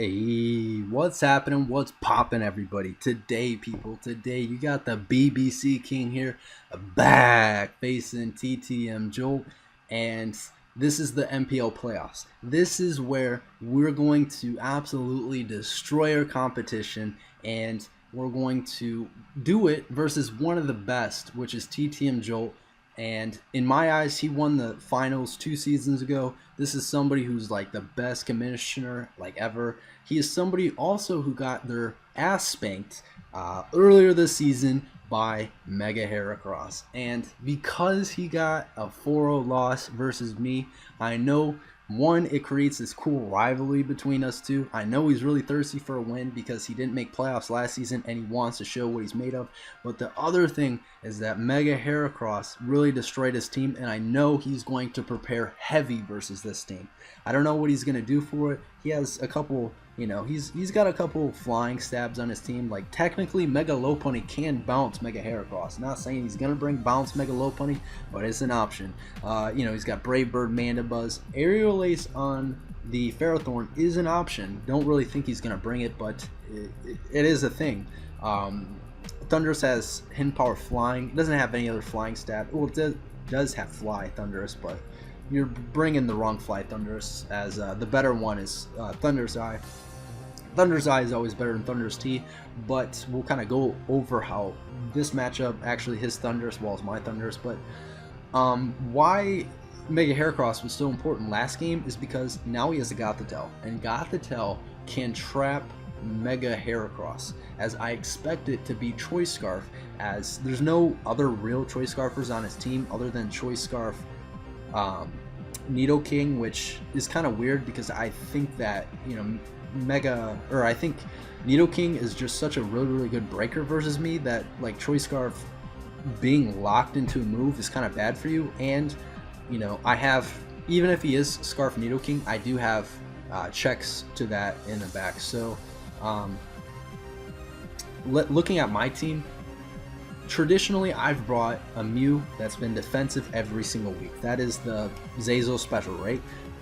Hey, what's happening? What's popping, everybody? Today, people, today you got the BBC King here, back facing TTM Jolt, and this is the NPL playoffs. This is where we're going to absolutely destroy our competition, and we're going to do it versus one of the best, which is TTM Jolt. And in my eyes, he won the finals 2 seasons ago. This is somebody who's like the best commissioner like ever. He is somebody also who got their ass spanked earlier this season by Mega Heracross. And because he got a 4-0 loss versus me, I know one, it creates this cool rivalry between us two. I know he's really thirsty for a win because he didn't make playoffs last season and he wants to show what he's made of. But the other thing is that Mega Heracross really destroyed his team, and I know he's going to prepare heavy versus this team. I don't know what he's going to do for it. He has a couple, he's got a couple flying stabs on his team. Like, technically, Mega Lopunny can bounce Mega Heracross. Not saying he's going to bring bounce Mega Lopunny, but it's an option. He's got Brave Bird, Mandibuzz. Aerial Ace on the Ferrothorn is an option. Don't really think he's going to bring it, but it is a thing. Thundurus has Hidden Power Flying. It doesn't have any other flying stab. Well, it does have Fly Thundurus, but you're bringing the wrong Fly Thundurus, as the better one is Thunder's Eye. Thunder's Eye is always better than Thunder's T, but we'll kind of go over how this matchup actually his Thundurus well as my Thundurus. But why Mega Heracross was so important last game is because now he has a Gothitelle, and Gothitelle can trap Mega Heracross, as I expect it to be Choice Scarf, as there's no other real Choice Scarfers on his team other than Choice Scarf Nidoking, which is kind of weird because I think that I think Nidoking is just such a really good breaker versus me that like Choice Scarf being locked into a move is kind of bad for you. And I have, even if he is Scarf Nidoking, I do have checks to that in the back. So looking at my team, traditionally I've brought a Mew that's been defensive every single week. That is the Zazo special, right?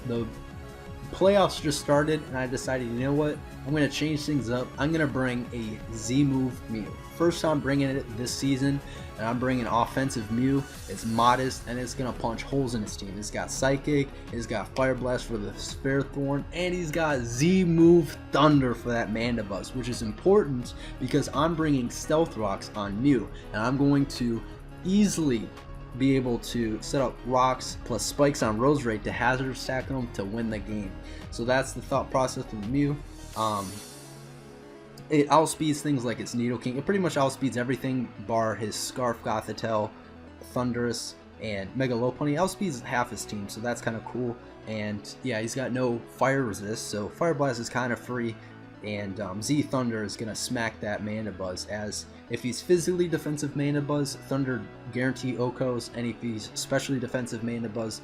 The playoffs just started and I decided, you know what, I'm going to change things up. I'm going to bring a Z-move Mew. First time bringing it this season, and I'm bringing offensive Mew. It's modest and it's going to punch holes in his team. It's got Psychic, it's got Fire Blast for the Ferrothorn, and he's got Z-move Thunder for that Mandibuzz, which is important because I'm bringing Stealth Rocks on Mew, and I'm going to easily be able to set up rocks plus spikes on Roserade to hazard stack them to win the game. So that's the thought process with Mew. It outspeeds things like its Nidoking. It pretty much outspeeds everything bar his Scarf, Gothitelle, Thundurus, and Mega Lopunny. Outspeeds half his team, so that's kind of cool. And yeah, he's got no fire resist, so Fire Blast is kind of free. And Z Thunder is going to smack that Mandibuzz, as if he's physically defensive Mandibuzz, Thunder guarantee Okos, and if he's specially defensive Mandibuzz,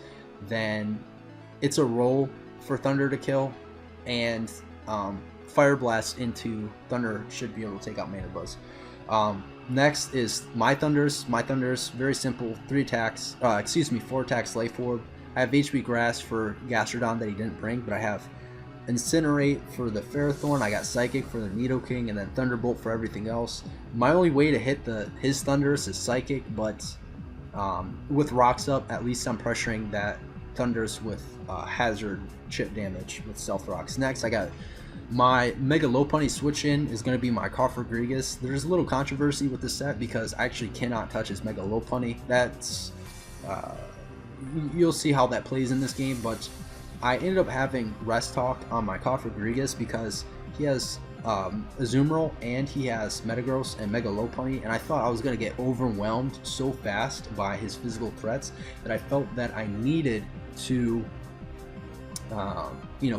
then it's a roll for Thunder to kill, and Fire Blast into Thunder should be able to take out Mandibuzz. Next is my Thundurus. My Thundurus, very simple, 4 attacks, Lay Forward. I have HP Grass for Gastrodon that he didn't bring, but I have Incinerate for the Ferrothorn, I got Psychic for the Nidoking, and then Thunderbolt for everything else. My only way to hit his Thundurus is Psychic, but with Rocks up, at least I'm pressuring that Thundurus with hazard chip damage with Stealth Rocks. Next, I got my Mega Lopunny switch in is going to be my Cofagrigus. There's a little controversy with this set because I actually cannot touch his Mega Lopunny. That's you'll see how that plays in this game, but I ended up having Rest Talk on my Cofagrigus because he has Azumarill and he has Metagross and Mega Lopunny, and I thought I was going to get overwhelmed so fast by his physical threats that I felt that I needed to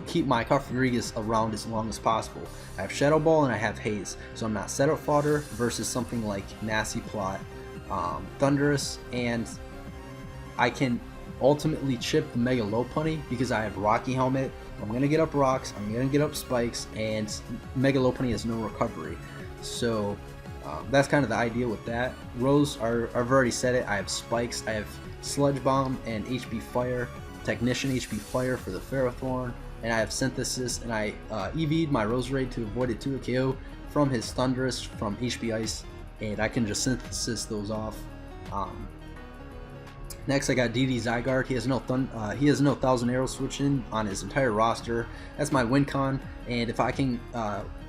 keep my Cofagrigus around as long as possible. I have Shadow Ball and I have Haze, so I'm not setup fodder versus something like Nasty Plot, Thundurus, and I can ultimately chip the Mega Lopunny because I have Rocky Helmet. I'm going to get up rocks, I'm going to get up spikes, and Mega Lopunny has no recovery. So that's kind of the idea with that. Rose, I've already said it, I have spikes, I have Sludge Bomb and HP Fire, Technician HP Fire for the Ferrothorn, and I have Synthesis, and I EV'd my Roserade to avoid a 2 KO from his Thunderous from HP Ice, and I can just Synthesis those off. Next, I got DD Zygarde. He has no 1,000 arrow switching on his entire roster. That's my win con. And if I can,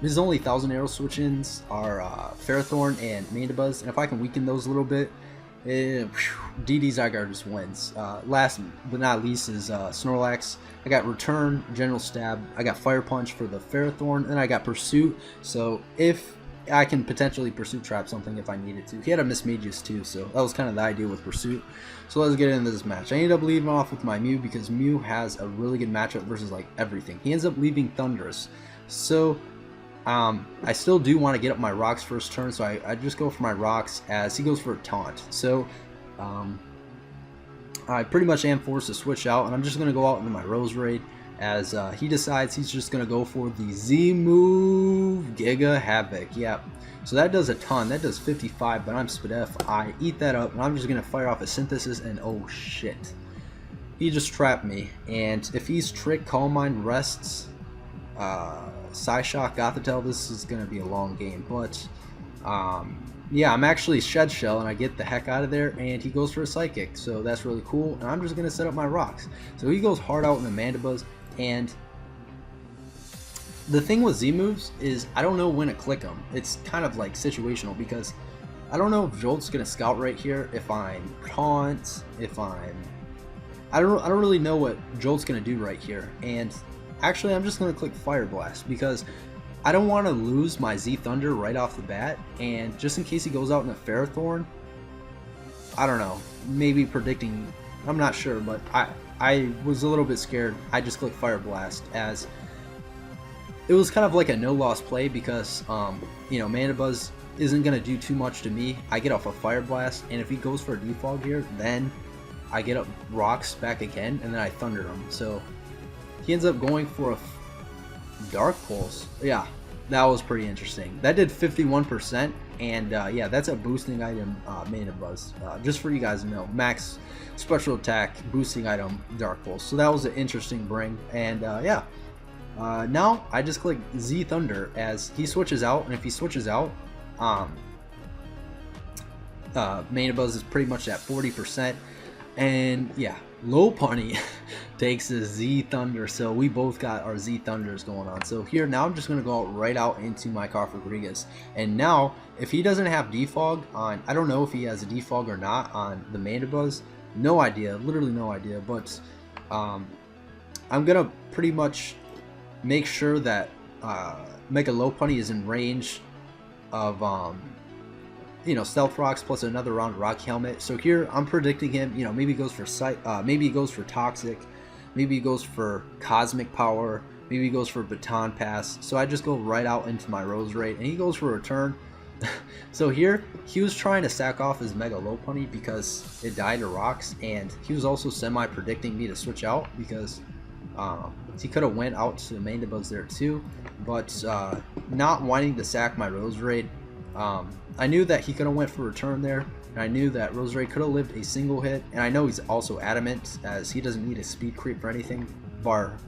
his only 1,000 arrow switch-ins are Ferrothorn and Mandibuzz. And if I can weaken those a little bit, DD Zygarde just wins. Last but not least is Snorlax. I got Return, General Stab. I got Fire Punch for the Ferrothorn, and I got Pursuit. So if I can potentially Pursuit Trap something if I needed to. He had a Mismagius too, so that was kind of the idea with Pursuit. So let's get into this match. I ended up leaving off with my Mew because Mew has a really good matchup versus like everything. He ends up leaving Thunderous. So I still do want to get up my Rocks first turn, so I just go for my Rocks as he goes for a Taunt. So I pretty much am forced to switch out, and I'm just going to go out into my Roserade as he decides he's just going to go for the Z move, Giga Havoc. Yep. So that does a ton. That does 55, but I'm Spadef. I eat that up, and I'm just going to fire off a Synthesis, and oh shit. He just trapped me. And if he's Trick, Calm Mind, Rests, Psyshock, Gothitelle, this is going to be a long game. But, yeah, I'm actually Shed Shell, and I get the heck out of there, and he goes for a Psychic. So that's really cool, and I'm just going to set up my Rocks. So he goes hard out in the Mandibuzz, and the thing with Z moves is I don't know when to click them. It's kind of like situational because I don't know if Jolt's gonna scout right here, if I'm Taunt, if I don't really know what Jolt's gonna do right here. And actually I'm just gonna click Fire Blast because I don't want to lose my Z Thunder right off the bat, and just in case he goes out in a Ferrothorn, I don't know, maybe predicting, I'm not sure, but I was a little bit scared. I just clicked Fire Blast as it was kind of like a no-loss play because, you know, Mandibuzz isn't going to do too much to me. I get off a Fire Blast, and if he goes for a Defog here, then I get up Rocks back again, and then I Thunder him. So he ends up going for a Dark Pulse. Yeah, that was pretty interesting. That did 51%, and yeah, that's a boosting item, Mandibuzz. Just for you guys to know, max special attack, boosting item, Dark Pulse. So that was an interesting bring, and yeah. Now I just click Z Thunder as he switches out, and if he switches out, Mandibuzz is pretty much at 40%, and yeah, Lopunny takes a Z Thunder, so we both got our Z Thunders going on. So here now I'm just going to go right out into my Rodriguez, and now if he doesn't have Defog on, I don't know if he has a Defog or not on the Mandibuzz, no idea, literally no idea, but I'm going to pretty much make sure that Mega Lopunny is in range of you know, Stealth Rocks plus another round Rock Helmet. So here I'm predicting him, you know, maybe he goes for maybe he goes for Toxic, maybe he goes for Cosmic Power, maybe he goes for Baton Pass. So I just go right out into my Roserade, and he goes for Return. So here he was trying to sack off his Mega Lopunny because it died to Rocks, and he was also semi predicting me to switch out because he could have went out to the Mandibuzz there too, but not wanting to sack my Roserade, I knew that he could have went for Return there, and I knew that Roserade could have lived a single hit, and I know he's also adamant as he doesn't need a speed creep for anything bar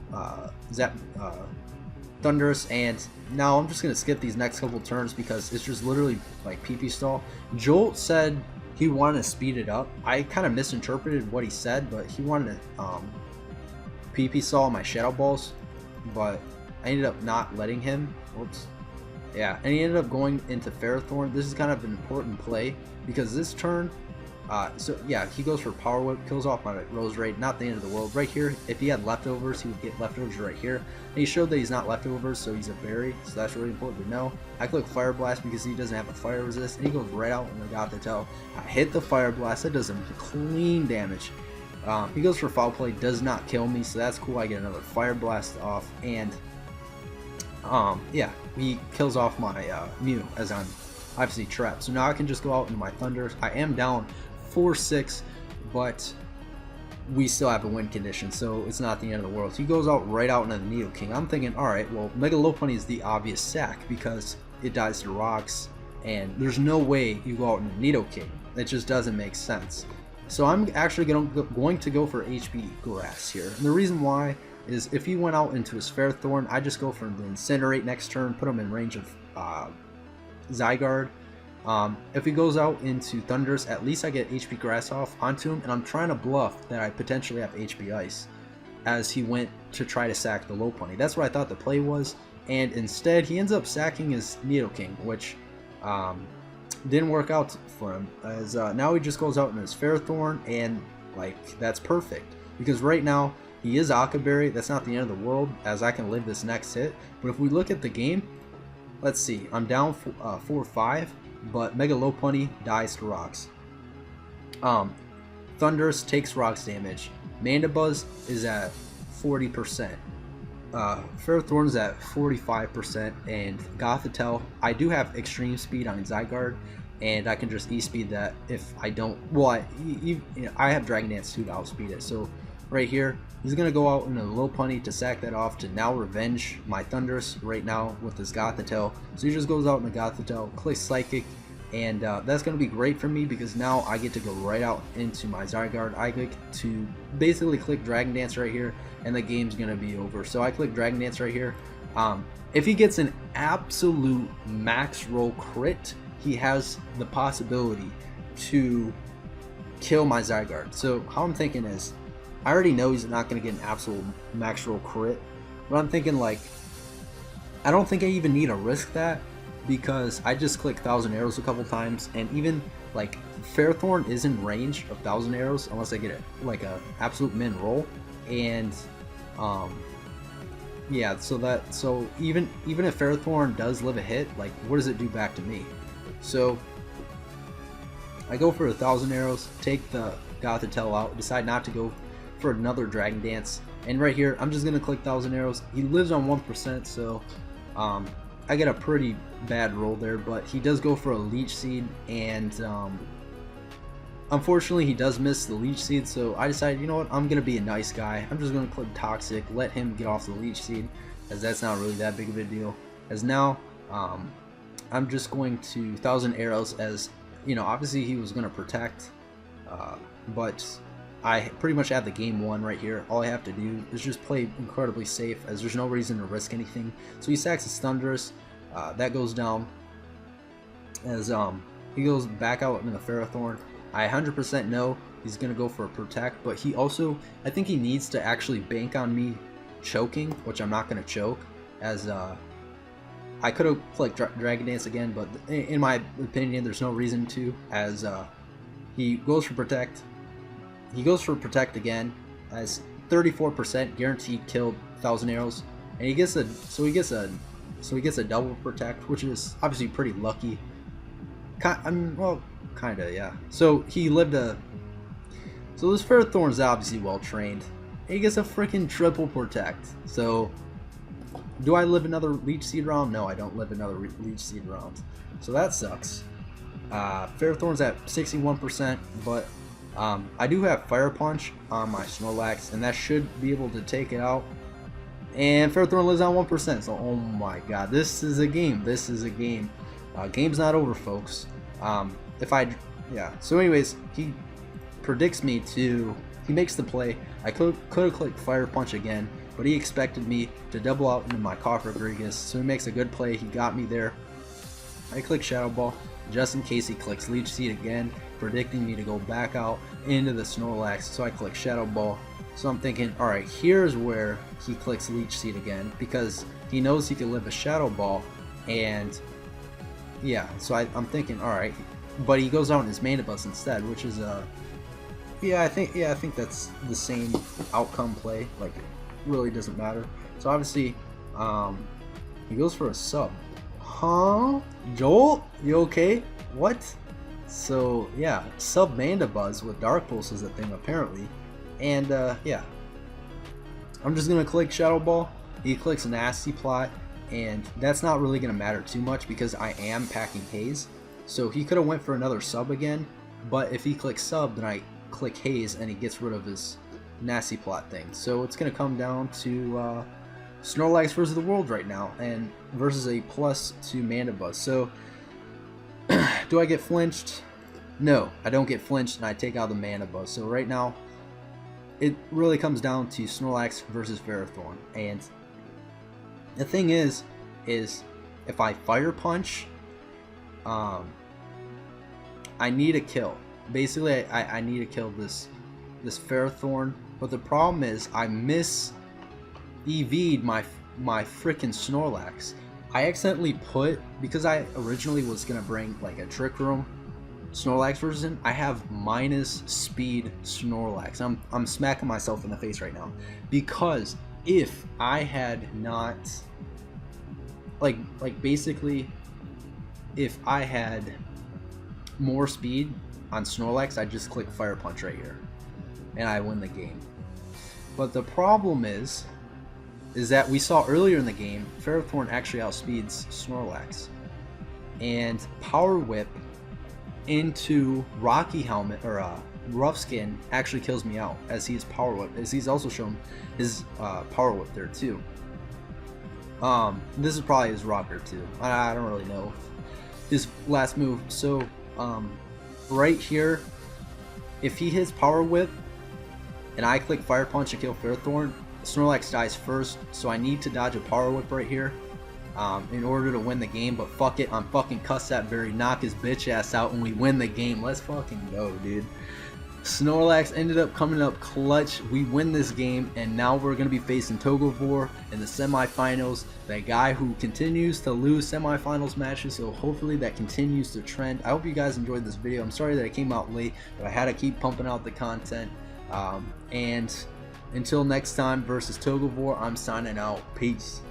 Thunderous. And now I'm just going to skip these next couple turns because it's just literally like PP stall. Jolt said he wanted to speed it up. I kind of misinterpreted what he said, but he wanted to PP saw my Shadow Balls, but I ended up not letting him. Whoops. Yeah, and he ended up going into Ferrothorn. This is kind of an important play because this turn, so yeah, he goes for Power Whip, kills off my Roserade, not the end of the world. Right here, if he had leftovers, he would get leftovers right here. And he showed that he's not leftovers, so he's a berry, so that's really important to know. I click Fire Blast because he doesn't have a Fire Resist, and he goes right out, and I got to tell. I hit the Fire Blast, that does him clean damage. He goes for Foul Play, does not kill me, so that's cool. I get another Fire Blast off, and yeah, he kills off my Mew as I'm obviously trapped. So now I can just go out into my Thunders. I am down 4-6, but we still have a win condition, so it's not the end of the world. So he goes out right out into the Nidoking. I'm thinking, alright, well, Mega Lopunny is the obvious sack because it dies to Rocks, and there's no way you go out into Nidoking. It just doesn't make sense. So I'm actually going to go for HP Grass here. And the reason why is if he went out into his Ferrothorn, I just go for the Incinerate next turn, put him in range of Zygarde. If he goes out into Thundurus, at least I get HP Grass off onto him, and I'm trying to bluff that I potentially have HP Ice as he went to try to sack the Lopunny. That's what I thought the play was, and instead he ends up sacking his Nidoking, which didn't work out for him, as now he just goes out in his Ferrothorn, and like that's perfect, because right now he is Aqua Berry. That's not the end of the world, as I can live this next hit. But if we look at the game, let's see, I'm down 4-5, but Mega Lopunny dies to rocks. Thundurus takes rocks damage. Mandibuzz is at 40%. Ferrothorn's at 45%, and Gothitelle, I do have extreme speed on Zygarde, and I can just E-speed that if I don't, well, I have Dragon Dance too to outspeed it. So right here, he's going to go out in a Lopunny to sack that off to now revenge my Thundurus right now with his Gothitelle. So he just goes out in the Gothitelle, clicks Psychic, and that's going to be great for me because now I get to go right out into my Zygarde. I get to basically click Dragon Dance right here, and the game's going to be over. So I click Dragon Dance right here. If he gets an absolute max roll crit, he has the possibility to kill my Zygarde. So how I'm thinking is, I already know he's not going to get an absolute max roll crit, but I'm thinking like, I don't think I even need to risk that, because I just click 1,000 Arrows a couple times, and even like Ferrothorn is in range of 1,000 Arrows unless I get it like a absolute min roll, and yeah, so even if Ferrothorn does live a hit, like what does it do back to me? So I go for 1,000 Arrows, take the Gothitelle out, decide not to go for another Dragon Dance, and right here I'm just gonna click 1,000 Arrows. He lives on 1%, so I get a pretty bad roll there, but he does go for a Leech Seed, and unfortunately he does miss the Leech Seed, so I decided, you know what, I'm gonna be a nice guy. I'm just gonna click Toxic, let him get off the Leech Seed, as that's not really that big of a deal. As now I'm just going to 1,000 Arrows, as you know, obviously he was gonna protect, but I pretty much have the game won right here. All I have to do is just play incredibly safe, as there's no reason to risk anything. So he sacks his Thundurus, that goes down, as he goes back out into the Ferrothorn. I 100% know he's going to go for a Protect, but he also, I think he needs to actually bank on me choking, which I'm not going to choke, as I could have clicked Dragon Dance again, but in my opinion there's no reason to, as he goes for Protect. He goes for Protect again, as 34% guaranteed killed 1,000 Arrows, and he gets a double Protect, which is obviously pretty lucky. Well, kinda, yeah. So he lived so this Ferrothorn is obviously well trained. He gets a freaking triple Protect. So do I live another Leech Seed round? No, I don't live another Leech Seed round. So that sucks. Ferrothorn's at 61%, but I do have Fire Punch on my Snorlax, and that should be able to take it out. And Ferrothorn lives on 1%, so oh my god, this is a game. This is a game. Game's not over, folks. So anyways, he predicts me to, he makes the play. I could have clicked Fire Punch again, but he expected me to double out into my Cofagrigus, so he makes a good play. He got me there. I click Shadow Ball, just in case he clicks Leech Seed again, predicting me to go back out into the Snorlax, so I click Shadow Ball. So I'm thinking, alright, here's where he clicks Leech Seed again, because he knows he can live a Shadow Ball, and yeah, so I'm thinking, alright, but he goes out in his Mandibuzz instead, which is I think that's the same outcome play, like it really doesn't matter. So obviously he goes for a sub. Huh? Jolt? You okay? What? So yeah, sub Mandibuzz with Dark Pulse is a thing apparently. And yeah, I'm just gonna click Shadow Ball. He clicks Nasty Plot, and that's not really gonna matter too much because I am packing Haze. So he could have went for another sub again, but if he clicks sub, then I click Haze and he gets rid of his Nasty Plot thing. So it's gonna come down to Snorlax versus the world right now, and versus a +2 Mandibuzz. So do I get flinched? No, I don't get flinched, and I take out the Mandibuzz. So right now, it really comes down to Snorlax versus Ferrothorn. And the thing is if I Fire Punch, I need a kill. Basically, I need to kill this Ferrothorn. But the problem is I miss EV'd my freaking Snorlax. I accidentally put, because I originally was gonna bring like a Trick Room Snorlax version, I have minus speed Snorlax. I'm smacking myself in the face right now, because if I had not like basically if I had more speed on Snorlax, I'd just click Fire Punch right here and I win the game. But the problem is that we saw earlier in the game Ferrothorn actually outspeeds Snorlax, and Power Whip into Rocky Helmet or Rough Skin actually kills me out, as he's Power Whip, as he's also shown his Power Whip there too. This is probably his rocker too. I don't really know his last move. So right here, if he hits Power Whip and I click Fire Punch to kill Ferrothorn, Snorlax dies first, so I need to dodge a Power Whip right here in order to win the game. But fuck it, I'm fucking cuss that berry, knock his bitch ass out, and we win the game. Let's fucking go, dude. Snorlax ended up coming up clutch. We win this game, and now we're going to be facing Togevor in the semifinals, that guy who continues to lose semifinals matches, so hopefully that continues to trend. I hope you guys enjoyed this video. I'm sorry that it came out late, but I had to keep pumping out the content. And until next time versus Togevor, I'm signing out. Peace.